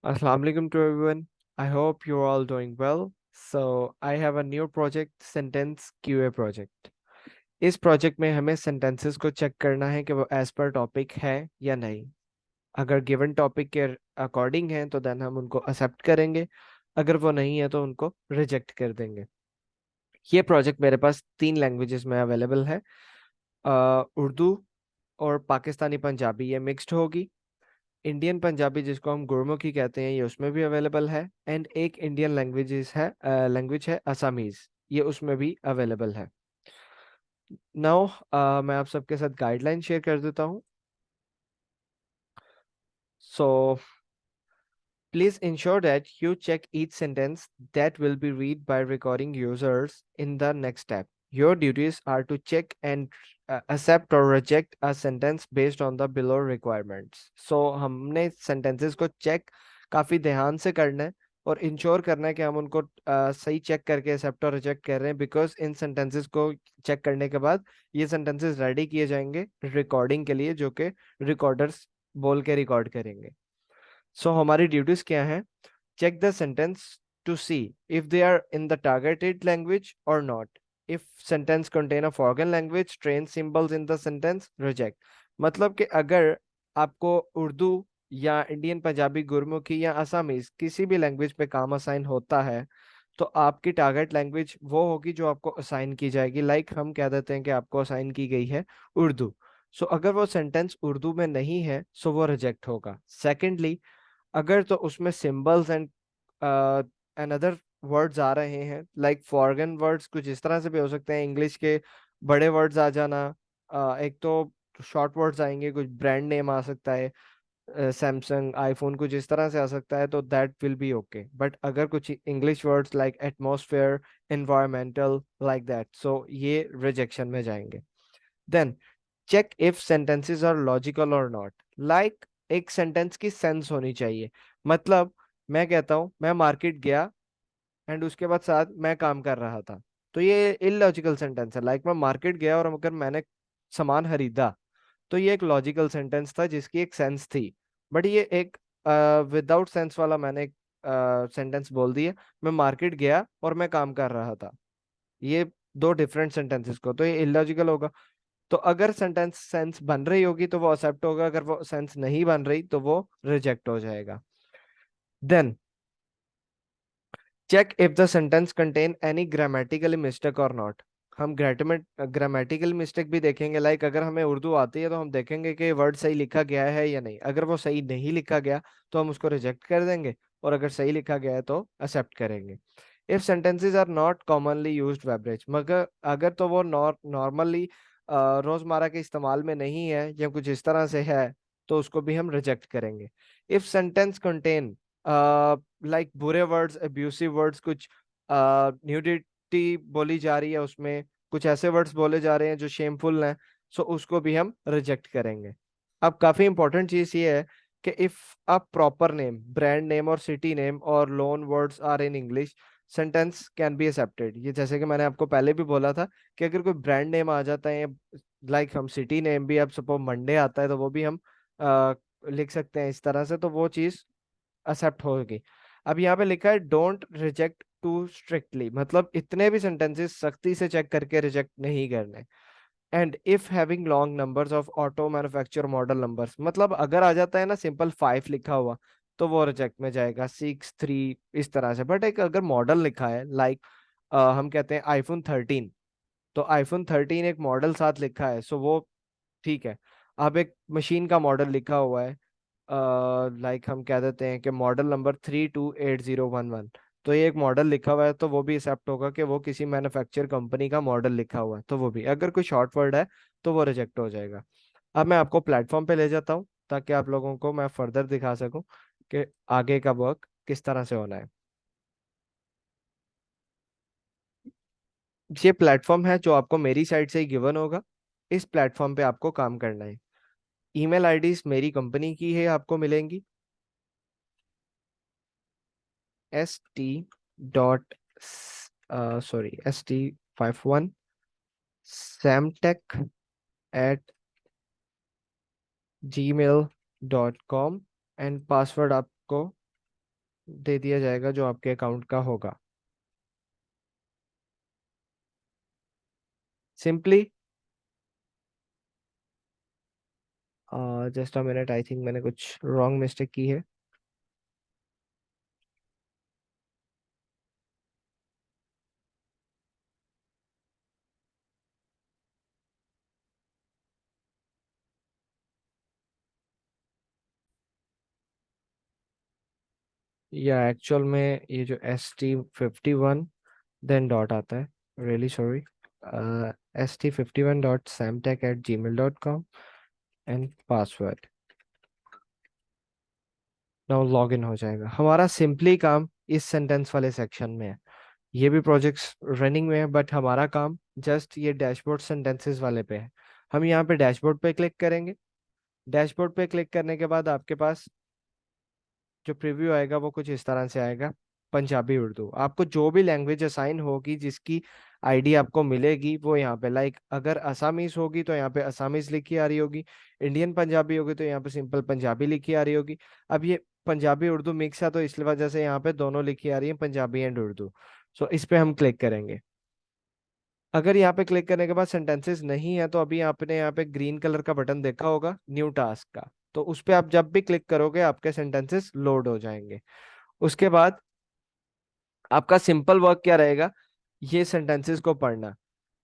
Assalamu alaikum to everyone. I hope you're all doing well. So I have a new project, Sentence QA project. इस project में हमें sentences को check करना है कि वो एज पर टॉपिक है या नहीं। अगर गिवन टॉपिक के अकॉर्डिंग है तो देन हम उनको एक्सेप्ट करेंगे, अगर वो नहीं है तो उनको रिजेक्ट कर देंगे। ये प्रोजेक्ट मेरे पास 3 लैंग्वेजेस में अवेलेबल है। उर्दू और पाकिस्तानी पंजाबी ये मिक्स्ड होगी। इंडियन पंजाबी जिसको हम गुरमुखी कहते हैं ये उसमें भी अवेलेबल है। एंड एक इंडियन लैंग्वेज है असमीज, ये उसमें भी अवेलेबल है। नाउ मैं आप सबके साथ गाइडलाइन शेयर कर देता हूँ। सो please ensure that you check each sentence that will be read by recording users in the next step. Your duties are to check and accept or reject a sentence based on the below requirements. So हमने sentences को check काफी ध्यान से करना है और ensure करना है कि हम उनको सही चेक करके एक्सेप्ट और रिजेक्ट कर रहे हैं, बिकॉज इन सेंटेंसेस को चेक करने के बाद ये सेंटेंसेस रेडी किए जाएंगे रिकॉर्डिंग के लिए, जो कि रिकॉर्डर्स बोल के रिकॉर्ड करेंगे। सो हमारी ड्यूटीज क्या है? Check the sentence to see if they are in the targeted language और not. If sentence contain a foreign language, train symbols in the sentence, reject. मतलब कि अगर आपको उर्दू या इंडियन पंजाबी, गुरमुखी या असमीज किसी भी लैंग्वेज पे काम असाइन होता है तो आपकी टारगेट लैंग्वेज वो होगी जो आपको असाइन की जाएगी। लाइक हम कह देते हैं कि आपको असाइन की गई है उर्दू। सो अगर वो सेंटेंस उर्दू में नहीं है सो वो रिजेक्ट होगा। सेकेंडली, अगर तो उसमें symbols and and other words आ रहे हैं, लाइक फॉरेन वर्ड्स कुछ इस तरह से भी हो सकते हैं, इंग्लिश के बड़े वर्ड्स आ जाना। एक तो शॉर्ट वर्ड्स आएंगे, कुछ ब्रांड नेम आ सकता है, सैमसंग, आईफोन, कुछ इस तरह से आ सकता है, तो that will be okay. But अगर कुछ English words like atmosphere, environmental, like that, so ये रिजेक्शन में जाएंगे। Then check if sentences are logical और नॉट। लाइक एक सेंटेंस की सेंस होनी चाहिए। मतलब मैं कहता हूँ मैं मार्केट गया एंड उसके बाद साथ मैं काम कर रहा था, तो ये इलॉजिकल सेंटेंस है। लाइक मैं मार्केट गया और अगर मैंने सामान खरीदा तो ये एक लॉजिकल सेंटेंस था जिसकी एक सेंस थी। बट ये एक विदाउट सेंस वाला मैंने एक सेंटेंस बोल दिया, मैं मार्केट गया और मैं काम कर रहा था। ये दो डिफरेंट सेंटेंसेस को, तो ये इलॉजिकल होगा। तो अगर सेंटेंस सेंस बन रही होगी तो वो एक्सेप्ट होगा, अगर वो सेंस नहीं बन रही तो वो रिजेक्ट हो जाएगा। Then check if the sentence contain any grammatically mistake और नॉट। हम ग्रामेटिकल मिस्टेक भी देखेंगे। लाइक अगर हमें उर्दू आती है तो हम देखेंगे कि वर्ड सही लिखा गया है या नहीं। अगर वो सही नहीं लिखा गया तो हम उसको रिजेक्ट कर देंगे, और अगर सही लिखा गया है तो एक्सेप्ट करेंगे। If sentences are not commonly used verbiage, मगर अगर तो वो नॉर्मली रोजमर्रा के इस्तेमाल में नहीं है या कुछ इस तरह से है तो उसको भी हम रिजेक्ट करेंगे। इफ सेंटेंस कंटेन लाइक बुरे वर्ड्स, अब्यूसिव वर्ड्स, कुछ न्यूडिटी बोली जा रही है उसमें, कुछ ऐसे वर्ड्स बोले जा रहे हैं जो शेमफुल हैं, सो उसको भी हम रिजेक्ट करेंगे। अब काफी इंपॉर्टेंट चीज ये है कि if a proper name, brand name और सिटी नेम और loan words are in English, sentence can be accepted. ये जैसे कि मैंने आपको पहले भी बोला था कि अगर कोई ब्रांड नेम आ जाता है, लाइक हम सिटी नेम भी, अब सपोज मंडे आता है तो वो भी हम लिख सकते हैं इस तरह से, तो वो चीज एक्सेप्ट होगी। अब यहाँ पे लिखा है डोंट रिजेक्ट टू स्ट्रिक्टली, मतलब इतने भी सेंटेंसेस सख्ती से चेक करके रिजेक्ट नहीं करने। And if having long numbers of auto manufacture model numbers, मतलब अगर आ जाता है ना सिंपल 5 लिखा हुआ तो वो रिजेक्ट में जाएगा, 6, 3 इस तरह से। बट एक अगर मॉडल लिखा है, लाइक हम कहते हैं आईफोन 13, तो आईफोन 13 एक मॉडल साथ लिखा है, सो वो ठीक है। अब एक मशीन का मॉडल लिखा हुआ है, लाइक हम कह देते हैं कि मॉडल नंबर 328011, तो ये एक मॉडल लिखा हुआ है तो वो भी एक्सेप्ट होगा कि वो किसी मैन्युफैक्चर कंपनी का मॉडल लिखा हुआ है, तो वो भी। अगर कोई शॉर्ट वर्ड है तो वो रिजेक्ट हो जाएगा। अब मैं आपको प्लेटफॉर्म पे ले जाता हूँ ताकि आप लोगों को मैं फर्दर दिखा सकूं कि आगे का वर्क किस तरह से होना है। ये प्लेटफॉर्म है जो आपको मेरी साइड से ही गिवन होगा। इस प्लेटफॉर्म पे आपको काम करना है। ईमेल आईडीज मेरी कंपनी की है, आपको मिलेंगी ST51 samtech@gmail.com, एंड पासवर्ड आपको दे दिया जाएगा जो आपके अकाउंट का होगा। Simply just a minute, I think मैंने कुछ रॉन्ग मिस्टेक की है। या एक्चुअल में ये जो ST51 देन डॉट आता है, really sorry, ST51.samtech@gmail.com and password. Now log in हो जाएगा। हमारा सिंपली काम इस सेंटेंस वाले सेक्शन में है। ये भी प्रोजेक्ट्स रनिंग में है, बट हमारा काम जस्ट ये डैशबोर्ड सेंटेंसेस वाले पे है। हम यहाँ पे डैशबोर्ड पे क्लिक करेंगे। डैशबोर्ड पे क्लिक करने के बाद आपके पास जो प्रीव्यू आएगा वो कुछ इस तरह से आएगा। पंजाबी उर्दू, आपको जो भी लैंग्वेज असाइन होगी, जिसकी आईडी आपको मिलेगी, वो यहाँ पे, लाइक अगर असामीज होगी तो यहाँ पे असामीज लिखी आ रही होगी। इंडियन पंजाबी होगी तो यहाँ पे सिंपल पंजाबी लिखी आ रही होगी। अब ये पंजाबी उर्दू मिक्स है तो इस वजह से यहाँ पे दोनों लिखी आ रही है, पंजाबी एंड उर्दू। सो इस पे हम क्लिक करेंगे। अगर यहाँ पे क्लिक करने के बाद सेंटेंसेस नहीं है तो अभी आपने यहाँ पे ग्रीन कलर का बटन देखा होगा न्यू टास्क का, तो उस पे आप जब भी क्लिक करोगे आपके सेंटेंसेस लोड हो जाएंगे। उसके बाद आपका सिंपल वर्क क्या रहेगा, ये सेंटेंसेस को पढ़ना।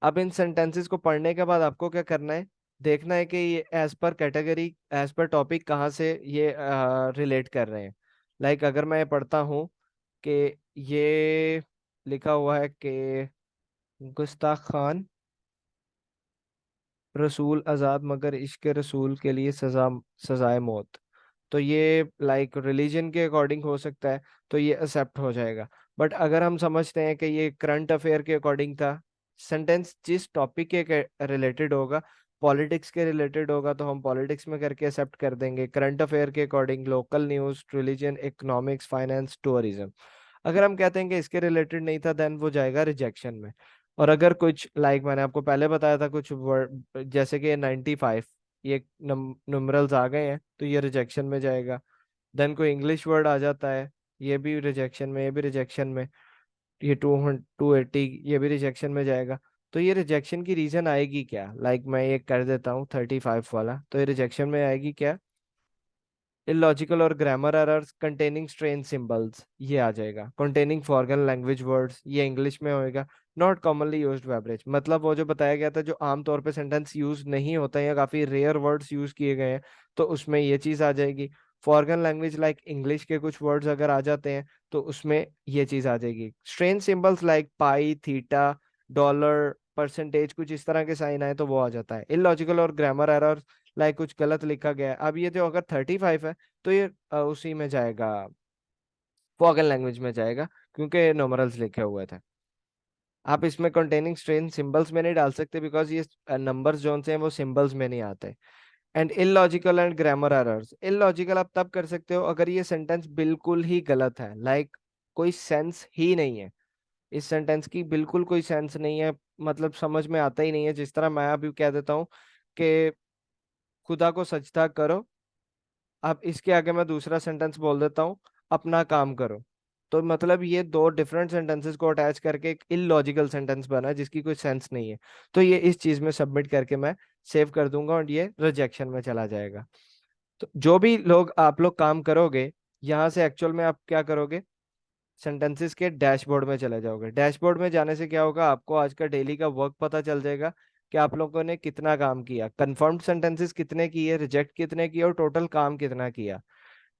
अब इन सेंटेंसेस को पढ़ने के बाद आपको क्या करना है, देखना है कि ये as per category, as per topic कहाँ से ये रिलेट कर रहे हैं। लाइक अगर मैं पढ़ता हूँ कि ये लिखा हुआ है कि गुस्ताख खान रसूल आज़ाद मगर इश्क रसूल के लिए सजा, सजाए मौत, तो ये लाइक रिलीजन के अकॉर्डिंग हो सकता है, तो ये एक्सेप्ट हो जाएगा। बट अगर हम समझते हैं कि ये करंट अफेयर के अकॉर्डिंग था, सेंटेंस जिस टॉपिक के रिलेटेड होगा, पॉलिटिक्स के रिलेटेड होगा तो हम पॉलिटिक्स में करके एक्सेप्ट कर देंगे, करंट अफेयर के according local news, religion, economics, finance, tourism. अगर हम कहते हैं कि इसके रिलेटेड नहीं था, देन वो जाएगा रिजेक्शन में। और अगर कुछ लाइक मैंने आपको पहले बताया था, कुछ वर्ड जैसे कि 95, ये न्यूमरल्स आ गए हैं तो ये रिजेक्शन में जाएगा। देन कोई इंग्लिश वर्ड आ जाता है, ये भी रिजेक्शन में, ये भी रिजेक्शन में। ये 280 ये भी रिजेक्शन में जाएगा। तो ये रिजेक्शन की रीजन आएगी क्या, लाइक मैं ये कर देता हूँ 35 वाला, तो ये रिजेक्शन में आएगी क्या, इलॉजिकल और grammar errors containing strain symbols, ये आ जाएगा। कंटेनिंग फॉरेन लैंग्वेज वर्ड्स, ये इंग्लिश में होएगा। नॉट कॉमनली यूज्ड वर्बेज, मतलब वो जो बताया गया था जो आमतौर पे सेंटेंस यूज नहीं होता है या काफी रेयर वर्ड्स यूज किए गए हैं, तो उसमें ये चीज आ जाएगी। फॉरेन लैंग्वेज लाइक इंग्लिश के कुछ वर्ड्स अगर आ जाते हैं तो उसमें ये चीज आ जाएगी। स्ट्रेन सिंबल्स लाइक पाई, थीटा, डॉलर, परसेंटेज, कुछ इस तरह के साइन आए तो वो आ जाता है। इलॉजिकल और ग्रामर एरर लाइक कुछ गलत लिखा गया है। अब ये जो अगर 35 है तो ये उसी में जाएगा, फॉगन लैंग्वेज में जाएगा, क्योंकि न्यूमरल्स लिखे हुए थे। आप इसमें कंटेनिंग स्ट्रेन सिंबल्स में नहीं डाल सकते बिकॉज ये नंबर्स जो से हैं वो सिंबल्स में नहीं आते। And illogical and grammar errors, illogical आप तब कर सकते हो अगर ये सेंटेंस बिल्कुल ही गलत है, लाइक कोई सेंस ही नहीं है, इस सेंटेंस की बिल्कुल कोई सेंस नहीं है, मतलब समझ में आता ही नहीं है। जिस तरह मैं अभी कह देता हूँ कि खुदा को सजदा करो, अब इसके आगे मैं दूसरा सेंटेंस बोल देता हूँ, अपना काम करो। तो मतलब ये दो डिफरेंट सेंटेंसेस को अटैच करके एक इलॉजिकल सेंटेंस बना है जिसकी कोई सेंस नहीं है। तो ये इस चीज में सबमिट करके मैं सेव कर दूंगा और ये रिजेक्शन में चला जाएगा। तो जो भी लोग आप लोग काम करोगे, यहाँ से एक्चुअल में आप क्या करोगे, सेंटेंसेस के डैशबोर्ड में चले जाओगे। डैशबोर्ड में जाने से क्या होगा, आपको आज का डेली का वर्क पता चल जाएगा कि आप लोगों ने कितना काम किया, कंफर्म्ड सेंटेंसेस कितने किए, रिजेक्ट कितने किए और टोटल काम कितना किया।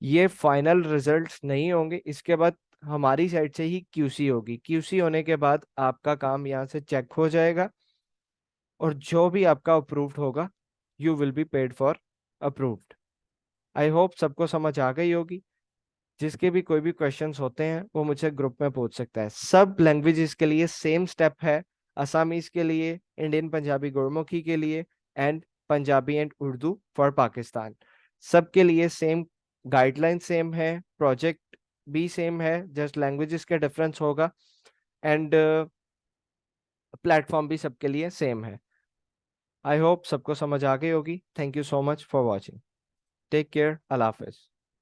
ये फाइनल रिजल्ट्स नहीं होंगे, इसके बाद हमारी साइड से ही क्यूसी होगी। क्यूसी होने के बाद आपका काम यहाँ से चेक हो जाएगा और जो भी आपका अप्रूव्ड होगा, you will be paid for approved. I hope सबको समझ आ गई होगी। जिसके भी कोई भी क्वेश्चंस होते हैं वो मुझसे ग्रुप में पूछ सकता है। सब लैंग्वेजेस के लिए सेम स्टेप है, असमीज के लिए, इंडियन पंजाबी गुरमुखी के लिए, and Punjabi and Urdu for Pakistan, सबके लिए सेम गाइडलाइन, सेम है, प्रोजेक्ट भी सेम है, जस्ट लैंग्वेजेस का डिफरेंस होगा। एंड प्लेटफॉर्म भी सबके लिए सेम है। आई होप सबको समझ आ गई होगी। Thank you so much for watching. Take care, अल्लाह हाफिज।